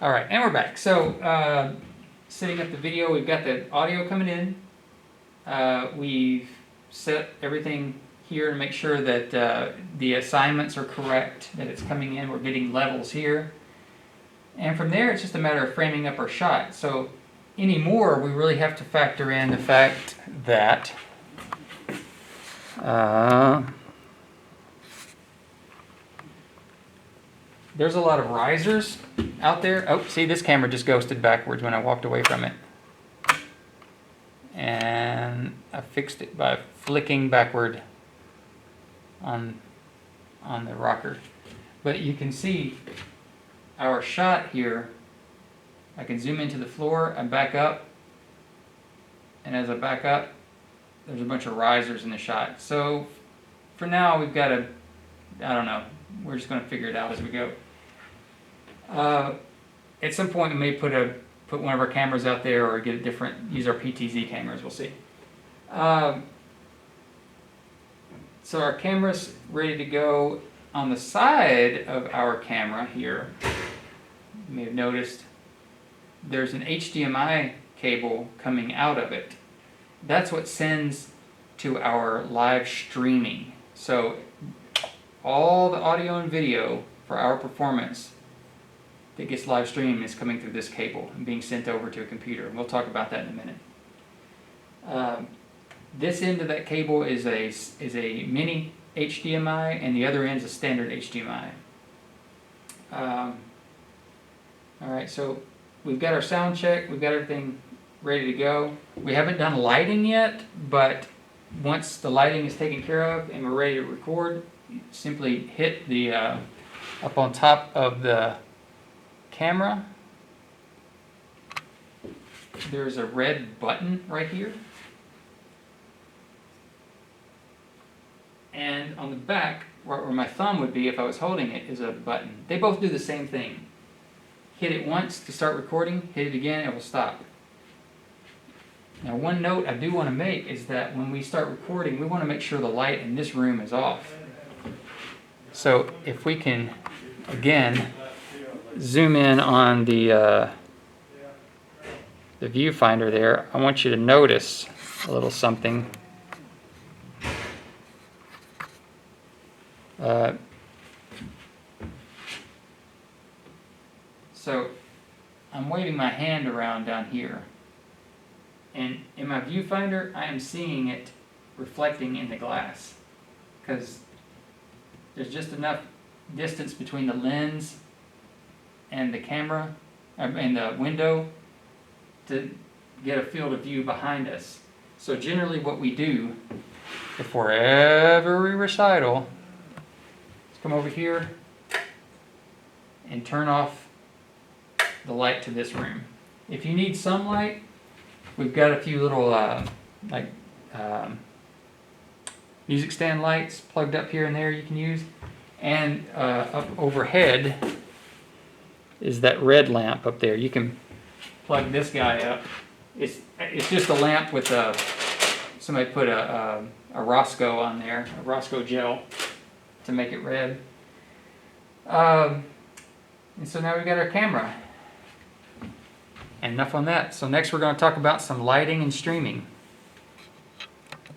All right, and we're back. So, setting up the video, we've got the audio coming in. We've set everything here to make sure that the assignments are correct, that it's coming in. We're getting levels here. And from there, it's just a matter of framing up our shot. So, anymore, we really have to factor in the fact that there's a lot of risers out there. Oh, see, this camera just ghosted backwards when I walked away from it. And I fixed it by flicking backward on the rocker. But you can see our shot here. I can zoom into the floor and back up. And as I back up, there's a bunch of risers in the shot. So for now, we've got to, I don't know, we're just going to figure it out as we go. At some point, we may put one of our cameras out there, or get a different, use our PTZ cameras. We'll see. So our camera's ready to go. On the side of our camera here, you may have noticed there's an HDMI cable coming out of it. That's what sends to our live streaming. So all the audio and video for our performance that gets live streamed is coming through this cable and being sent over to a computer. We'll talk about that in a minute. This end of that cable is a mini HDMI, and the other end is a standard HDMI. All right, so we've got our sound check. We've got everything ready to go. We haven't done lighting yet, but once the lighting is taken care of and we're ready to record, simply hit the up on top of the camera. There's a red button right here. And on the back, where my thumb would be if I was holding it, is a button. They both do the same thing. Hit it once to start recording, hit it again, it will stop. Now, one note I do want to make is that when we start recording, we want to make sure the light in this room is off. So if we can, again, zoom in on the viewfinder there, I want you to notice a little something. So I'm waving my hand around down here, and in my viewfinder I am seeing it reflecting in the glass because there's just enough distance between the lens and the camera and the window to get a field of view behind us. So generally what we do before every recital is come over here and turn off the light to this room. If you need some light, we've got a few little music stand lights plugged up here and there you can use. And up overhead is that red lamp up there. You can plug this guy up. It's just a lamp with somebody put a Roscoe on there, a Roscoe gel to make it red. And so now we've got our camera. And enough on that. So next we're going to talk about some lighting and streaming.